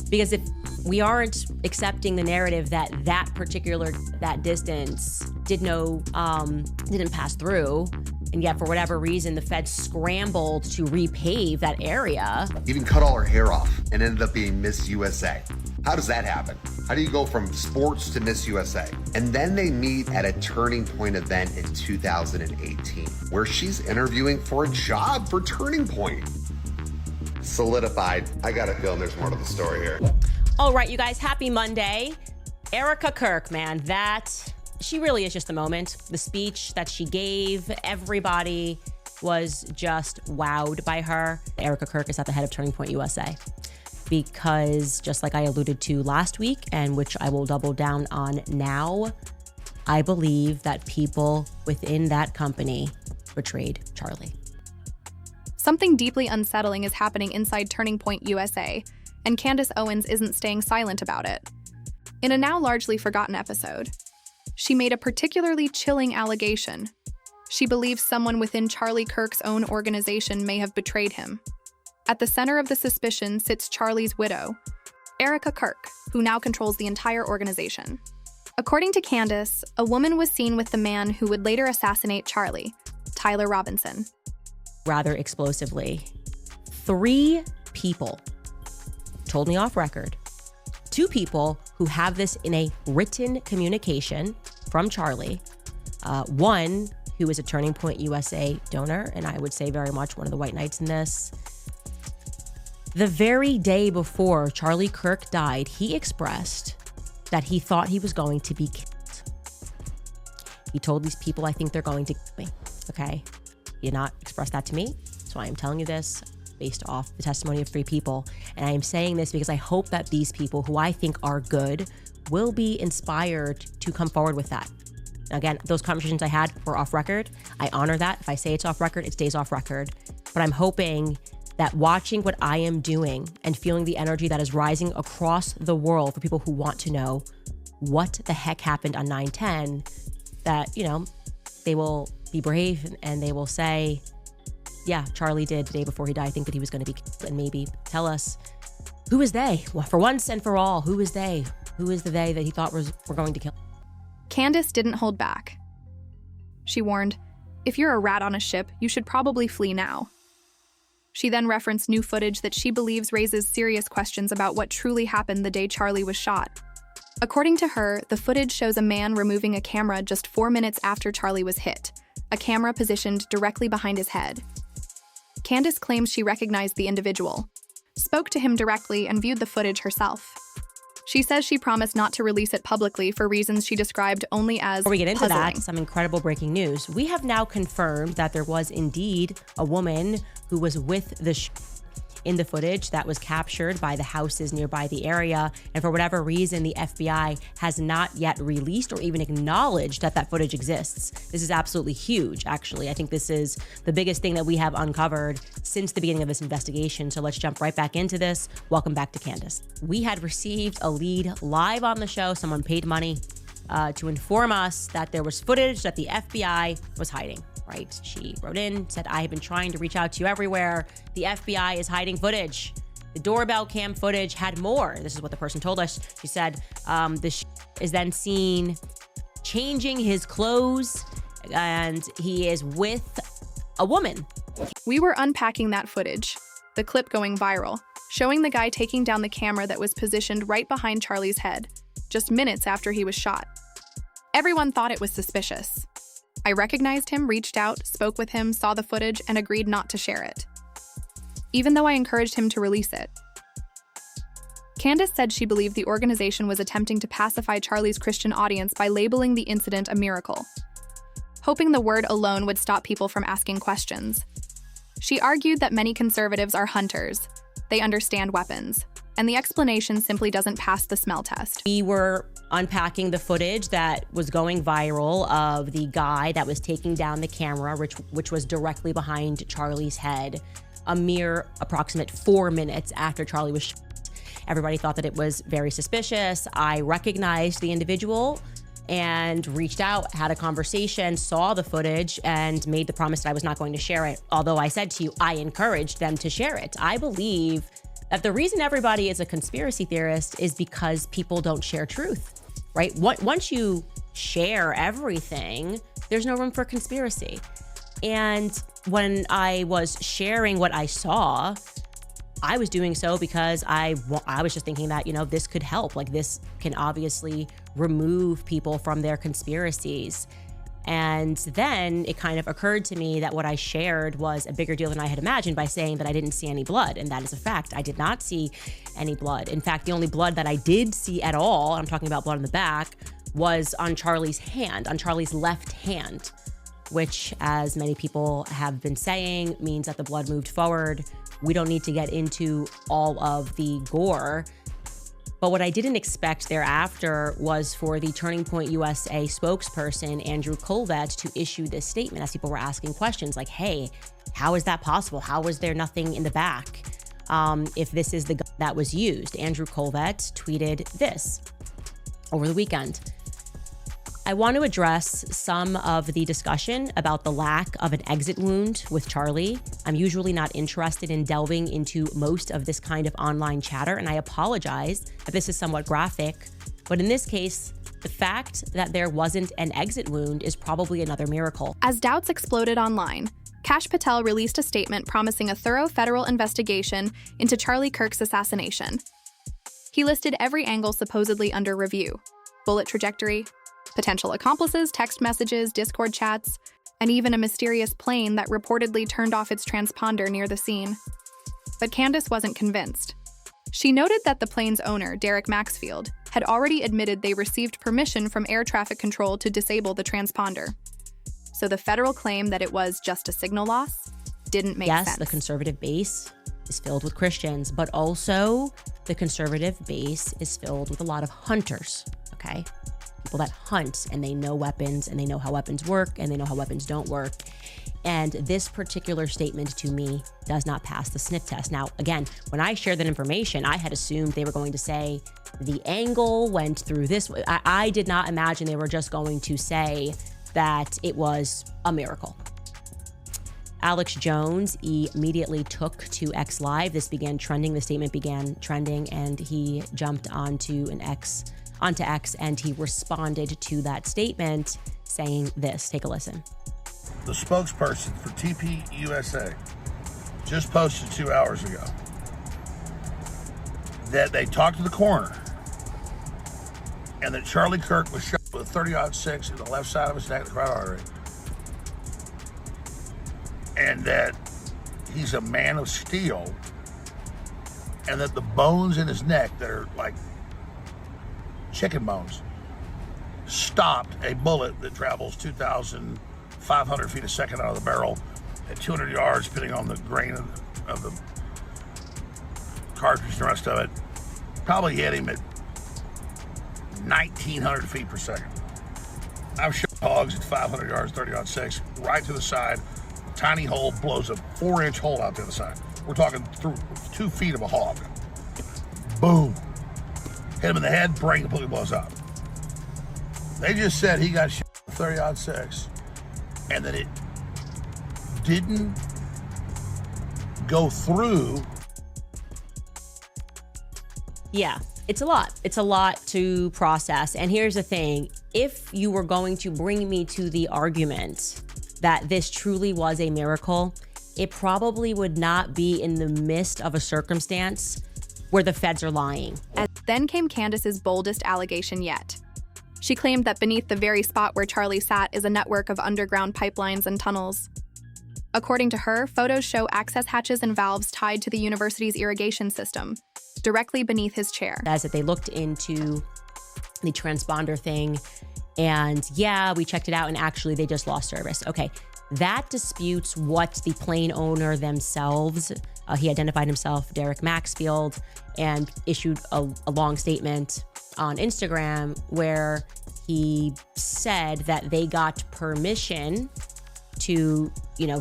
Because if we aren't accepting the narrative that that distance didn't pass through, and yet for whatever reason, the feds scrambled to repave that area. Even cut all her hair off and ended up being Miss USA. How does that happen? How do you go from sports to Miss USA? And then they meet at a Turning Point event in 2018, where she's interviewing for a job for Turning Point. Solidified. I got a feeling there's more to the story here. All right, you guys, happy Monday. Erica Kirk, man, she really is just the moment. The speech that she gave, everybody was just wowed by her. Erica Kirk is at the head of Turning Point USA because, just like I alluded to last week, and which I will double down on now, I believe that people within that company betrayed Charlie. Something deeply unsettling is happening inside Turning Point USA, and Candace Owens isn't staying silent about it. In a now largely forgotten episode, she made a particularly chilling allegation. She believes someone within Charlie Kirk's own organization may have betrayed him. At the center of the suspicion sits Charlie's widow, Erica Kirk, who now controls the entire organization. According to Candace, a woman was seen with the man who would later assassinate Charlie, Tyler Robinson. Rather explosively, 3 people told me off record. 2 people who have this in a written communication from Charlie. One who is a Turning Point USA donor, and I would say very much one of the white knights in this. The very day before Charlie Kirk died, he expressed that he thought he was going to be killed. He told these people, I think they're going to kill me, okay? He did not express that to me, so I am telling you this based off the testimony of 3 people. And I am saying this because I hope that these people, who I think are good, will be inspired to come forward with that. Again, those conversations I had were off record. I honor that. If I say it's off record, it stays off record. But I'm hoping that watching what I am doing and feeling the energy that is rising across the world for people who want to know what the heck happened on 9/10, that, they will be brave and they will say, yeah, Charlie did the day before he died think that he was going to be killed, and maybe tell us, who is they? Well, for once and for all, who is they? Who is the they that he thought were going to kill? Candace didn't hold back. She warned, if you're a rat on a ship, you should probably flee now. She then referenced new footage that she believes raises serious questions about what truly happened the day Charlie was shot. According to her, the footage shows a man removing a camera just 4 minutes after Charlie was hit, a camera positioned directly behind his head. Candace claims she recognized the individual, spoke to him directly, and viewed the footage herself. She says she promised not to release it publicly for reasons she described only as Before we get into puzzling. that, some incredible breaking news. We have now confirmed that there was indeed a woman who was with the in the footage that was captured by the houses nearby the area. And for whatever reason, the FBI has not yet released or even acknowledged that that footage exists. This is absolutely huge, actually. I think this is the biggest thing that we have uncovered since the beginning of this investigation. So let's jump right back into this. Welcome back to Candace. We had received a lead live on the show. Someone paid money to inform us that there was footage that the FBI was hiding. Right? She wrote in, said, I have been trying to reach out to you everywhere. The FBI is hiding footage. The doorbell cam footage had more. This is what the person told us. She said, this is then seen changing his clothes, and he is with a woman. We were unpacking that footage, the clip going viral, showing the guy taking down the camera that was positioned right behind Charlie's head, just minutes after he was shot. Everyone thought it was suspicious. I recognized him, reached out, spoke with him, saw the footage, and agreed not to share it, even though I encouraged him to release it. Candace said she believed the organization was attempting to pacify Charlie's Christian audience by labeling the incident a miracle, hoping the word alone would stop people from asking questions. She argued that many conservatives are hunters. They understand weapons, and the explanation simply doesn't pass the smell test. We were unpacking the footage that was going viral of the guy that was taking down the camera, which was directly behind Charlie's head, a mere approximate 4 minutes after Charlie was shot. Everybody thought that it was very suspicious. I recognized the individual and reached out, had a conversation, saw the footage, and made the promise that I was not going to share it. Although I said to you, I encouraged them to share it. I believe that the reason everybody is a conspiracy theorist is because people don't share truth, right? Once you share everything, there's no room for conspiracy. And when I was sharing what I saw, I was doing so because I was just thinking that, this could help. Like, this can obviously remove people from their conspiracies. And then it kind of occurred to me that what I shared was a bigger deal than I had imagined by saying that I didn't see any blood. And that is a fact. I did not see any blood. In fact, the only blood that I did see at all, I'm talking about blood on the back, was on Charlie's hand, on Charlie's left hand, which, as many people have been saying, means that the blood moved forward. We don't need to get into all of the gore. But what I didn't expect thereafter was for the Turning Point USA spokesperson, Andrew Colvett, to issue this statement as people were asking questions like, hey, how is that possible? How was there nothing in the back if this is the gun that was used? Andrew Colvett tweeted this over the weekend. I want to address some of the discussion about the lack of an exit wound with Charlie. I'm usually not interested in delving into most of this kind of online chatter, and I apologize if this is somewhat graphic. But in this case, the fact that there wasn't an exit wound is probably another miracle. As doubts exploded online, Kash Patel released a statement promising a thorough federal investigation into Charlie Kirk's assassination. He listed every angle supposedly under review: bullet trajectory, potential accomplices, text messages, Discord chats, and even a mysterious plane that reportedly turned off its transponder near the scene. But Candace wasn't convinced. She noted that the plane's owner, Derek Maxfield, had already admitted they received permission from air traffic control to disable the transponder. So the federal claim that it was just a signal loss didn't make sense. Yes, the conservative base is filled with Christians, but also the conservative base is filled with a lot of hunters, okay? People that hunt, and they know weapons, and they know how weapons work, and they know how weapons don't work. And this particular statement to me does not pass the sniff test. Now, again, when I shared that information, I had assumed they were going to say the angle went through this way. I did not imagine they were just going to say that it was a miracle. Alex Jones immediately took to X Live. This began trending. The statement began trending, and he jumped onto X, and he responded to that statement saying this. Take a listen. The spokesperson for TPUSA just posted 2 hours ago that they talked to the coroner and that Charlie Kirk was shot with a .30-06 in the left side of his neck, the carotid artery, and that he's a man of steel, and that the bones in his neck that are like chicken bones stopped a bullet that travels 2,500 feet a second out of the barrel at 200 yards, depending on the grain of the cartridge and the rest of it. Probably hit him at 1,900 feet per second. I've shot hogs at 500 yards, 30-06, right to the side. Tiny hole blows a 4-inch hole out to the side. We're talking through 2 feet of a hog. Boom. Hit him in the head, brain completely blows up. They just said he got shot with 30-06 and that it didn't go through. Yeah, it's a lot. It's a lot to process. And here's the thing. If you were going to bring me to the argument that this truly was a miracle, it probably would not be in the midst of a circumstance where the feds are lying. And then came Candace's boldest allegation yet. She claimed that beneath the very spot where Charlie sat is a network of underground pipelines and tunnels. According to her, photos show access hatches and valves tied to the university's irrigation system, directly beneath his chair. As that they looked into the transponder thing, and yeah, we checked it out, and actually they just lost service. Okay, that disputes what the plane owner themselves, he identified himself, Derek Maxfield, and issued a long statement on Instagram where he said that they got permission to,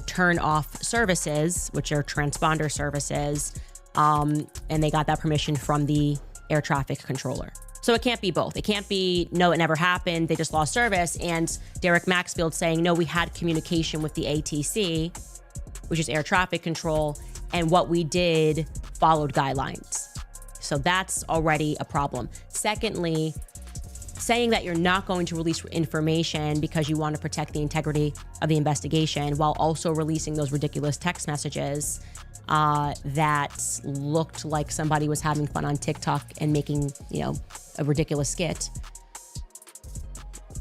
turn off services, which are transponder services, and they got that permission from the air traffic controller. So it can't be both. It can't be, no, it never happened, they just lost service, and Derek Maxfield saying, no, we had communication with the ATC, which is air traffic control, and what we did followed guidelines. So that's already a problem. Secondly, saying that you're not going to release information because you want to protect the integrity of the investigation while also releasing those ridiculous text messages that looked like somebody was having fun on TikTok and making, a ridiculous skit.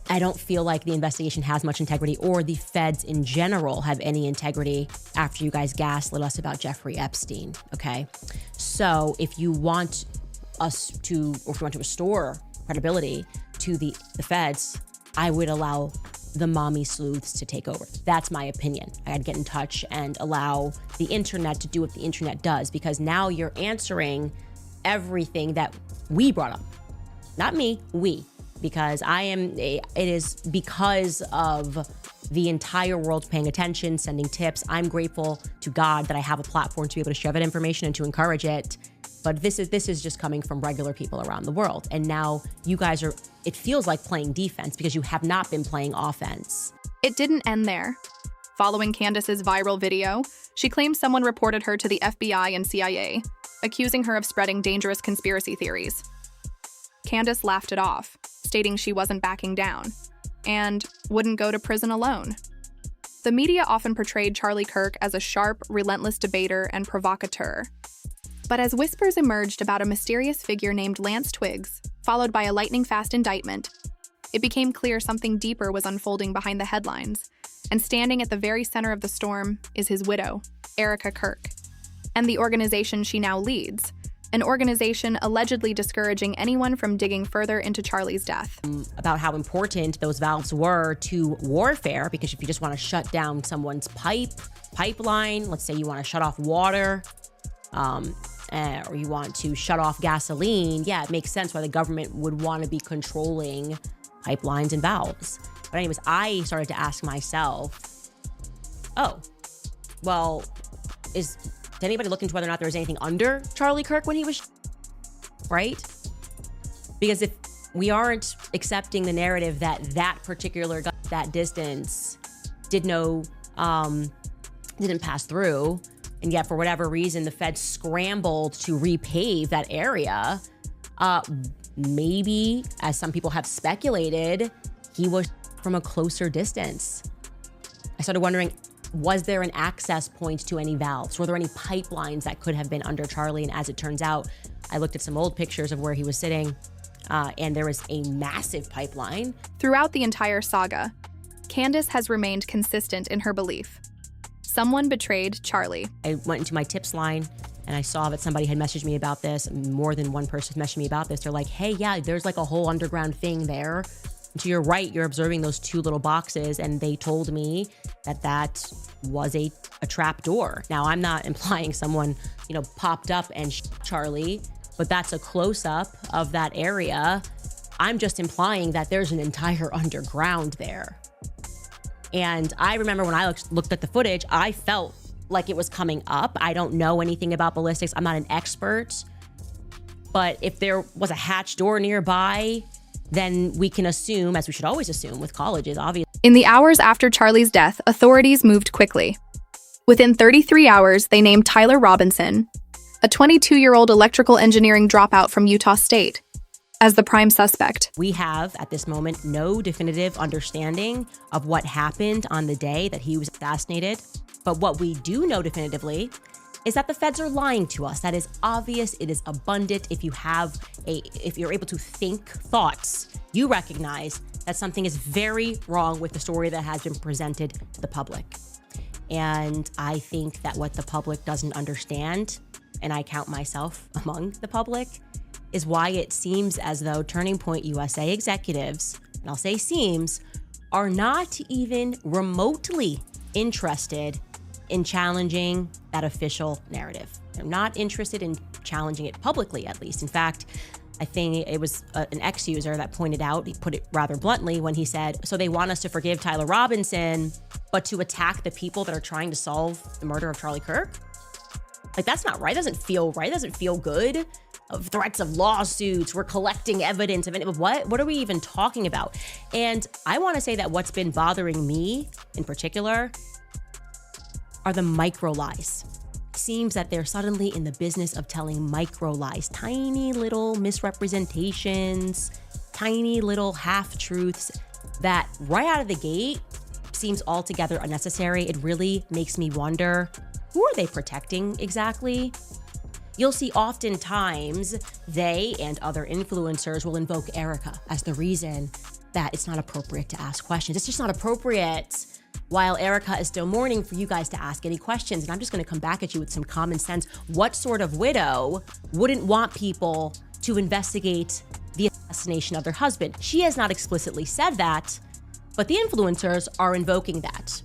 I don't feel like the investigation has much integrity, or the feds in general have any integrity after you guys gaslit us about Jeffrey Epstein, okay? So if you want to restore credibility to the feds, I would allow the mommy sleuths to take over. That's my opinion. I'd get in touch and allow the internet to do what the internet does, because now you're answering everything that we brought up. Not me, we. Because it is because of the entire world paying attention, sending tips. I'm grateful to God that I have a platform to be able to share that information and to encourage it. But this is just coming from regular people around the world. And now you guys it feels like playing defense because you have not been playing offense. It didn't end there. Following Candace's viral video, she claims someone reported her to the FBI and CIA, accusing her of spreading dangerous conspiracy theories. Candace laughed it off, stating she wasn't backing down and wouldn't go to prison alone. The media often portrayed Charlie Kirk as a sharp, relentless debater and provocateur. But as whispers emerged about a mysterious figure named Lance Twiggs, followed by a lightning-fast indictment, it became clear something deeper was unfolding behind the headlines, and standing at the very center of the storm is his widow, Erica Kirk, and the organization she now leads, an organization allegedly discouraging anyone from digging further into Charlie's death. About how important those valves were to warfare, because if you just want to shut down someone's pipeline, let's say you want to shut off water, or you want to shut off gasoline, yeah, it makes sense why the government would want to be controlling pipelines and valves. But anyways, I started to ask myself, did anybody look into whether or not there was anything under Charlie Kirk when he was right? Because if we aren't accepting the narrative that particular guy, that distance didn't pass through, and yet for whatever reason the feds scrambled to repave that area, maybe, as some people have speculated, he was from a closer distance. I started wondering, was there an access point to any valves? Were there any pipelines that could have been under Charlie? And as it turns out, I looked at some old pictures of where he was sitting, and there was a massive pipeline. Throughout the entire saga, Candace has remained consistent in her belief. Someone betrayed Charlie. I went into my tips line and I saw that somebody had messaged me about this. More than one person messaged me about this. They're like, hey, yeah, there's like a whole underground thing there. And to your right, you're observing those two little boxes. And they told me that was a trap door. Now, I'm not implying someone, popped up and Charlie, but that's a close-up of that area. I'm just implying that there's an entire underground there. And I remember when I looked at the footage, I felt like it was coming up. I don't know anything about ballistics. I'm not an expert. But if there was a hatch door nearby, then we can assume, as we should always assume with colleges, obviously. In the hours after Charlie's death, authorities moved quickly. Within 33 hours, they named Tyler Robinson, a 22-year-old electrical engineering dropout from Utah State, as the prime suspect. We have, at this moment, no definitive understanding of what happened on the day that he was assassinated. But what we do know definitively is that the feds are lying to us. That is obvious. It is abundant. If you're able to think thoughts, you recognize that something is very wrong with the story that has been presented to the public. And I think that what the public doesn't understand, and I count myself among the public, is why it seems as though Turning Point USA executives, and I'll say seems, are not even remotely interested in challenging that official narrative. They're not interested in challenging it publicly, at least. In fact, I think it was an ex-user that pointed out, he put it rather bluntly when he said, so they want us to forgive Tyler Robinson, but to attack the people that are trying to solve the murder of Charlie Kirk? Like, that's not right. It doesn't feel right. It doesn't feel good. Of threats of lawsuits, we're collecting evidence of it. What are we even talking about? And I want to say that what's been bothering me in particular are the micro lies. seems that they're suddenly in the business of telling micro lies, tiny little misrepresentations, tiny little half-truths that right out of the gate seems altogether unnecessary. It really makes me wonder, who are they protecting exactly? You'll see oftentimes they and other influencers will invoke Erica as the reason that it's not appropriate to ask questions. It's just not appropriate. While Erica is still mourning for you guys to ask any questions. And I'm just gonna come back at you with some common sense. What sort of widow wouldn't want people to investigate the assassination of their husband? She has not explicitly said that, but the influencers are invoking that,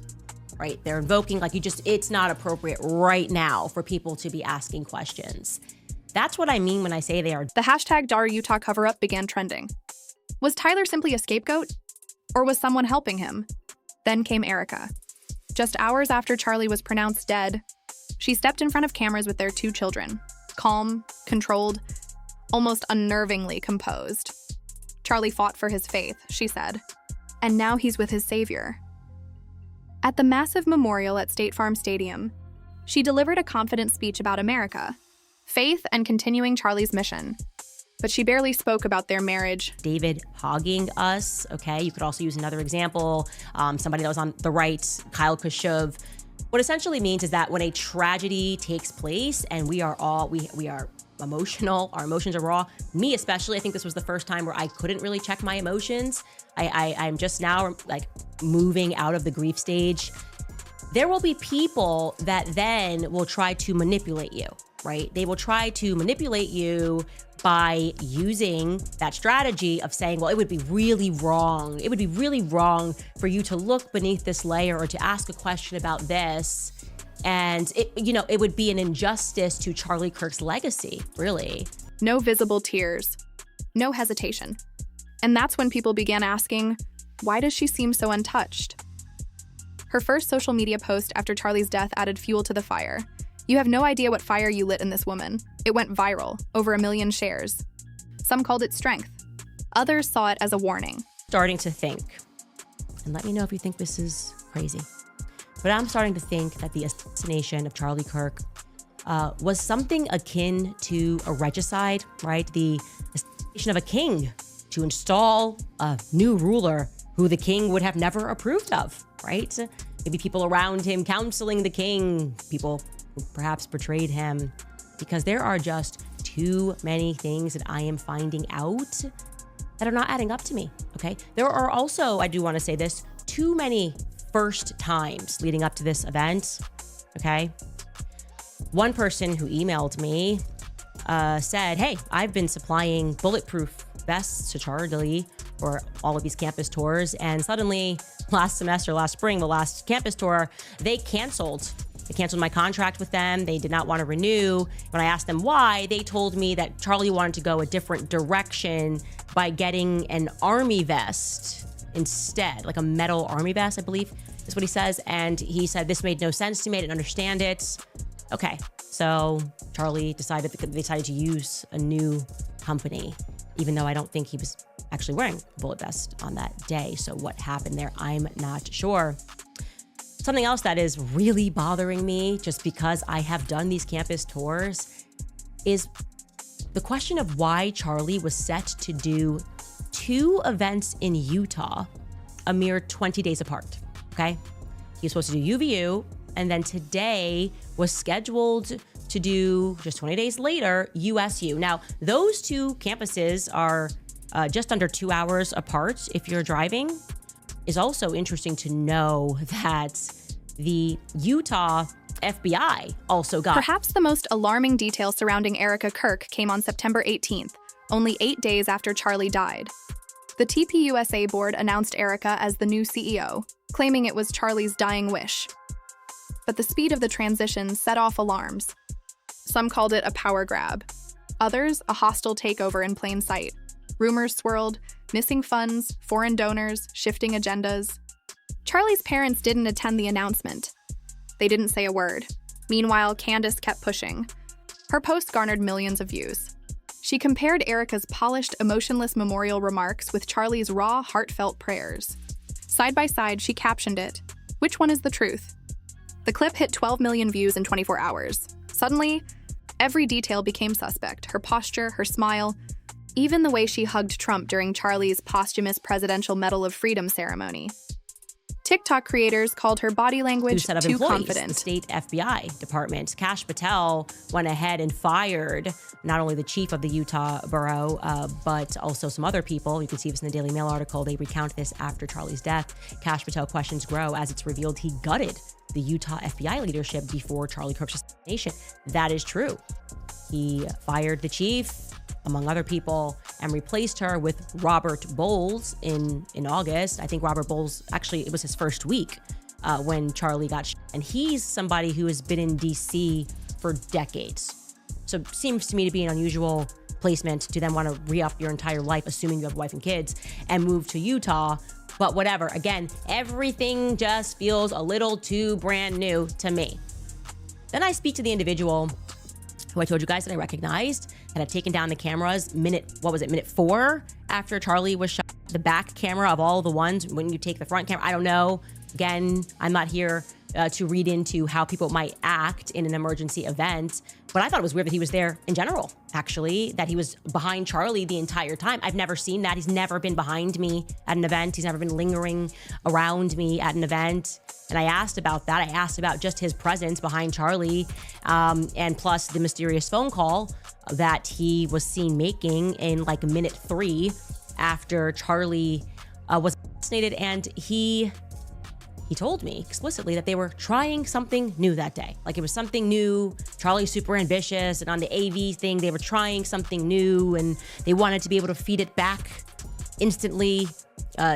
right? They're invoking it's not appropriate right now for people to be asking questions. That's what I mean when I say they are. The hashtag Dar Utah cover-up began trending. Was Tyler simply a scapegoat? Or was someone helping him? Then came Erica. Just hours after Charlie was pronounced dead, she stepped in front of cameras with their 2 children, calm, controlled, almost unnervingly composed. Charlie fought for his faith, she said, and now he's with his savior. At the massive memorial at State Farm Stadium, she delivered a confident speech about America, faith, and continuing Charlie's mission. But she barely spoke about their marriage. David hogging us, okay? You could also use another example, somebody that was on the right, Kyle Khrushchev. What essentially means is that when a tragedy takes place and we are emotional, our emotions are raw. Me especially, I think this was the first time where I couldn't really check my emotions. I'm just now moving out of the grief stage. There will be people that then will try to manipulate you, right? They will try to manipulate you by using that strategy of saying, well, it would be really wrong. It would be really wrong for you to look beneath this layer or to ask a question about this. And it would be an injustice to Charlie Kirk's legacy, really. No visible tears, no hesitation. And that's when people began asking, why does she seem so untouched? Her first social media post after Charlie's death added fuel to the fire. You have no idea what fire you lit in this woman. It went viral, over 1 million shares. Some called it strength. Others saw it as a warning. Starting to think, and let me know if you think this is crazy, but I'm starting to think that the assassination of Charlie Kirk was something akin to a regicide, right? The assassination of a king to install a new ruler who the king would have never approved of, right? Maybe people around him counseling the king, people who perhaps betrayed him, because there are just too many things that I am finding out that are not adding up to me, okay? There are also, I do want to say this, too many first times leading up to this event, okay? One person who emailed me said, hey, I've been supplying bulletproof vests to Charlie for all of these campus tours, and suddenly last spring, the last campus tour, they canceled my contract with them. They did not want to renew. When I asked them why, they told me that Charlie wanted to go a different direction by getting an army vest instead, like a metal army vest, I believe is what he says. And he said, this made no sense to me. I didn't understand it. Okay, so Charlie decided to use a new company, even though I don't think he was actually wearing a bullet vest on that day. So what happened there, I'm not sure. Something else that is really bothering me, just because I have done these campus tours, is the question of why Charlie was set to do 2 events in Utah a mere 20 days apart, okay? He was supposed to do UVU, and then today was scheduled to do, just 20 days later, USU. Now, those 2 campuses are just under 2 hours apart if you're driving. Is also interesting to know that the Utah FBI also got. Perhaps the most alarming detail surrounding Erica Kirk came on September 18th, only 8 days after Charlie died. The TPUSA board announced Erica as the new CEO, claiming it was Charlie's dying wish. But the speed of the transition set off alarms. Some called it a power grab. Others, a hostile takeover in plain sight. Rumors swirled, missing funds, foreign donors, shifting agendas. Charlie's parents didn't attend the announcement. They didn't say a word. Meanwhile, Candace kept pushing. Her post garnered millions of views. She compared Erica's polished, emotionless memorial remarks with Charlie's raw, heartfelt prayers. Side by side, she captioned it, "Which one is the truth?" The clip hit 12 million views in 24 hours. Suddenly, every detail became suspect. Her posture, her smile, even the way she hugged Trump during Charlie's posthumous Presidential Medal of Freedom ceremony. TikTok creators called her body language set of too employees, confident. The state FBI department. Kash Patel went ahead and fired not only the chief of the Utah borough, but also some other people. You can see this in the Daily Mail article. They recount this after Charlie's death. Kash Patel questions grow as it's revealed he gutted the Utah FBI leadership before Charlie Kirk's assassination. That is true. He fired the chief, among other people, and replaced her with Robert Bowles in August. I think Robert Bowles, actually, it was his first week when Charlie got shot. And he's somebody who has been in D.C. for decades. So it seems to me to be an unusual placement to then want to re-up your entire life, assuming you have a wife and kids, and move to Utah. But whatever, again, everything just feels a little too brand new to me. Then I speak to the individual who I told you guys that I recognized, that had taken down the cameras minute 4 after Charlie was shot. The back camera of all the ones, when you take the front camera, I don't know. Again, I'm not here to read into how people might act in an emergency event, but I thought it was weird that he was there in general, actually, that he was behind Charlie the entire time. I've never seen that. He's never been behind me at an event. He's never been lingering around me at an event. And I asked about that. I asked about just his presence behind Charlie, and plus the mysterious phone call that he was seen making in like minute 3 after Charlie was assassinated. And he told me explicitly that they were trying something new that day. Like it was something new. Charlie's super ambitious, and on the AV thing, they were trying something new, and they wanted to be able to feed it back instantly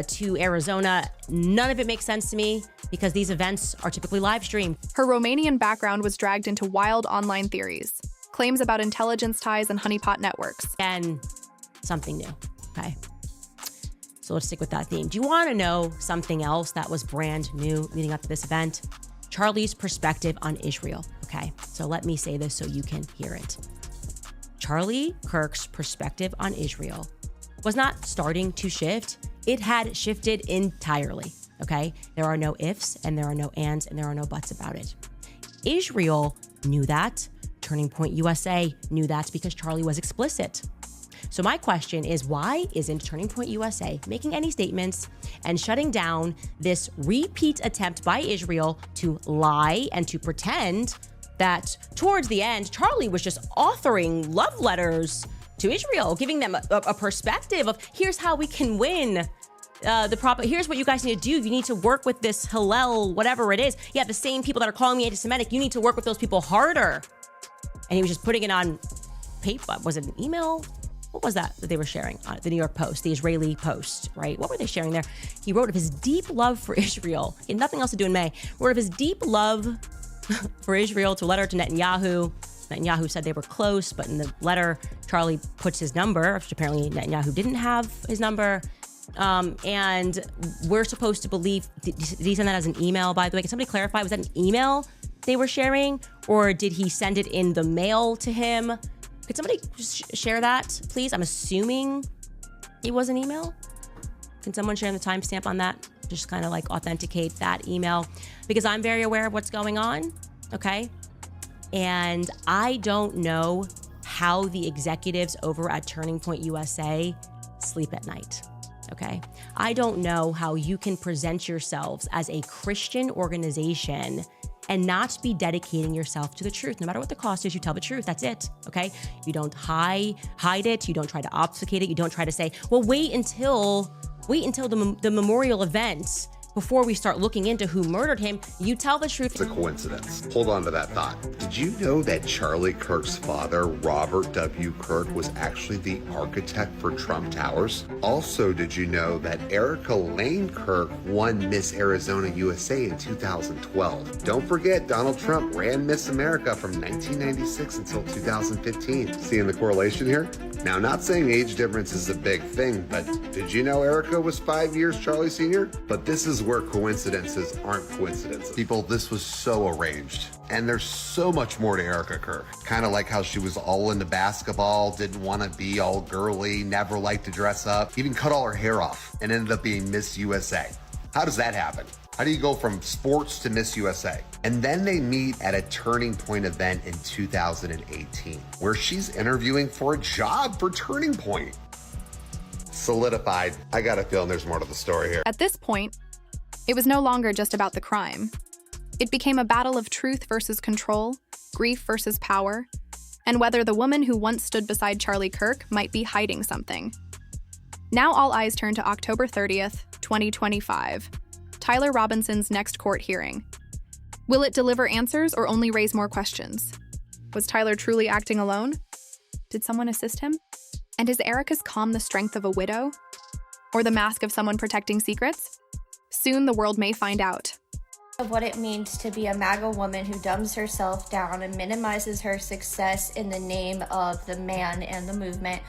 to Arizona. None of it makes sense to me because these events are typically live streamed. Her Romanian background was dragged into wild online theories, claims about intelligence ties and honeypot networks. And something new, okay? So let's stick with that theme. Do you want to know something else that was brand new leading up to this event? Charlie's perspective on Israel, okay? So let me say this so you can hear it. Charlie Kirk's perspective on Israel was not starting to shift. It had shifted entirely, okay? There are no ifs, and there are no ands, and there are no buts about it. Israel knew that. Turning Point USA knew that because Charlie was explicit. So my question is, why isn't Turning Point USA making any statements and shutting down this repeat attempt by Israel to lie and to pretend that towards the end, Charlie was just authoring love letters to Israel, giving them a perspective of here's how we can win here's what you guys need to do. You need to work with this Hillel, whatever it is. Yeah, the same people that are calling me anti-Semitic, you need to work with those people harder. And he was just putting it on paper. Was it an email? What was that they were sharing? The New York Post, the Israeli Post, right? What were they sharing there? He wrote of his deep love for Israel. He had nothing else to do in May. Wrote of his deep love for Israel to a letter to Netanyahu. Netanyahu said they were close, but in the letter, Charlie puts his number, which apparently Netanyahu didn't have his number. And we're supposed to believe, did he send that as an email, by the way? Can somebody clarify? Was that an email they were sharing? Or did he send it in the mail to him? Could somebody just share that, please? I'm assuming it was an email. Can someone share the timestamp on that? Just kind of like authenticate that email, because I'm very aware of what's going on, okay? And I don't know how the executives over at Turning Point USA sleep at night, okay? I don't know how you can present yourselves as a Christian organization and not be dedicating yourself to the truth. No matter what the cost is, you tell the truth. That's it, okay? You don't hide it. You don't try to obfuscate it. You don't try to say, well, wait until the memorial event before we start looking into who murdered him. You tell the truth. It's a coincidence. Hold on to that thought. Did you know that Charlie Kirk's father, Robert W. Kirk, was actually the architect for Trump Towers? Also, did you know that Erica Kirk won Miss Arizona USA in 2012? Don't forget, Donald Trump ran Miss America from 1996 until 2015. Seeing the correlation here? Now, not saying age difference is a big thing, but did you know Erica was 5 years Charlie Sr.? But this is where coincidences aren't coincidences. People, this was so arranged. And there's so much more to Erica Kirk. Kind of like how she was all into basketball, didn't want to be all girly, never liked to dress up, even cut all her hair off and ended up being Miss USA. How does that happen? How do you go from sports to Miss USA? And then they meet at a turning point event in 2018, where she's interviewing for a job for Turning Point. Solidified. I got a feeling there's more to the story here. At this point, it was no longer just about the crime. It became a battle of truth versus control, grief versus power, and whether the woman who once stood beside Charlie Kirk might be hiding something. Now all eyes turn to October 30th, 2025, Tyler Robinson's next court hearing. Will it deliver answers or only raise more questions? Was Tyler truly acting alone? Did someone assist him? And is Erica's calm the strength of a widow? Or the mask of someone protecting secrets? Soon the world may find out. Of what it means to be a MAGA woman who dumbs herself down and minimizes her success in the name of the man and the movement,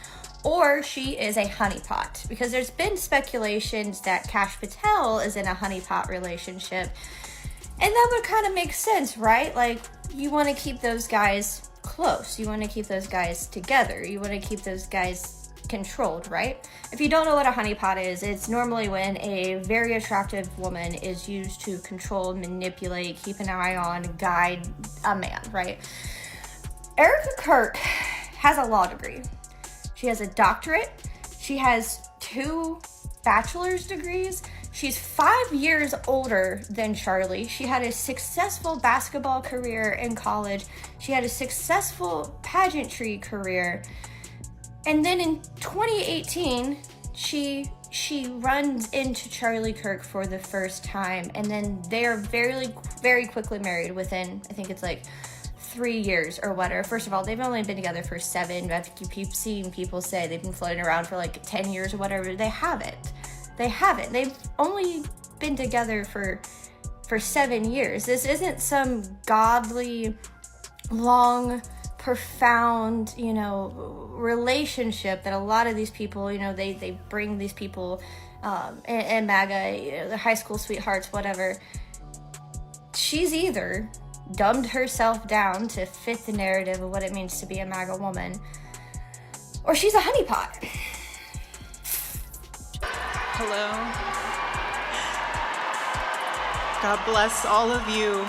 or she is a honeypot. Because there's been speculations that Kash Patel is in a honeypot relationship. And that would kind of make sense, right? Like, you want to keep those guys close. You want to keep those guys together. You want to keep those guys controlled, right? If you don't know what a honeypot is, it's normally when a very attractive woman is used to control, manipulate, keep an eye on, guide a man, right? Erica Kirk has a law degree. She has a doctorate. She has 2 bachelor's degrees. She's 5 years older than Charlie. She had a successful basketball career in college. She had a successful pageantry career. And then in 2018, she runs into Charlie Kirk for the first time. And then they're very quickly married within, I think it's like 3 years or whatever. First of all, they've only been together for 7. I think you keep seeing people say they've been floating around for like 10 years or whatever. They haven't. They've only been together for 7 years. This isn't some godly, long, profound, relationship that a lot of these people, they bring these people in MAGA, the high school sweethearts, whatever. She's either dumbed herself down to fit the narrative of what it means to be a MAGA woman, or she's a honeypot. Hello. God bless all of you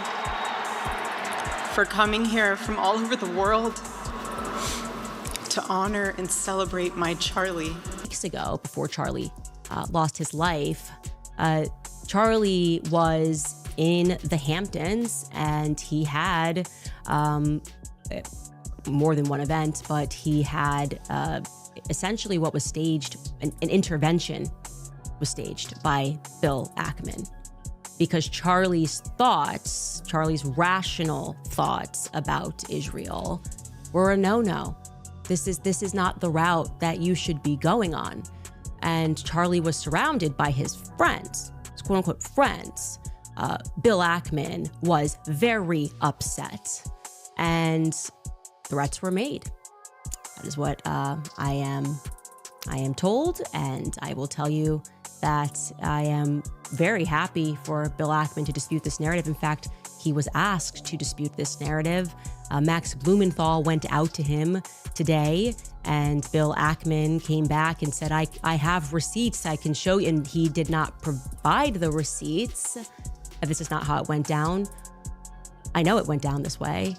for coming here from all over the world to honor and celebrate my Charlie. Weeks ago, before Charlie lost his life, Charlie was in the Hamptons, and he had more than one event, but he had essentially what was staged, an intervention was staged by Bill Ackman, because Charlie's rational thoughts about Israel were a no-no. This is not the route that you should be going on. And Charlie was surrounded by his friends, his quote-unquote friends. Bill Ackman was very upset, and threats were made. That is what I am told, and I will tell you that I am very happy for Bill Ackman to dispute this narrative. In fact, he was asked to dispute this narrative. Max Blumenthal went out to him today, and Bill Ackman came back and said, I have receipts I can show you, and he did not provide the receipts. This is not how it went down. I know it went down this way.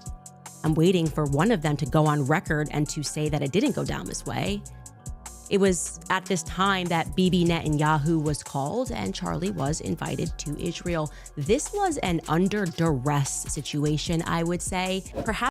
I'm waiting for one of them to go on record and to say that it didn't go down this way. It was at this time that Bibi Netanyahu was called and Charlie was invited to Israel. This was an under duress situation, I would say. Perhaps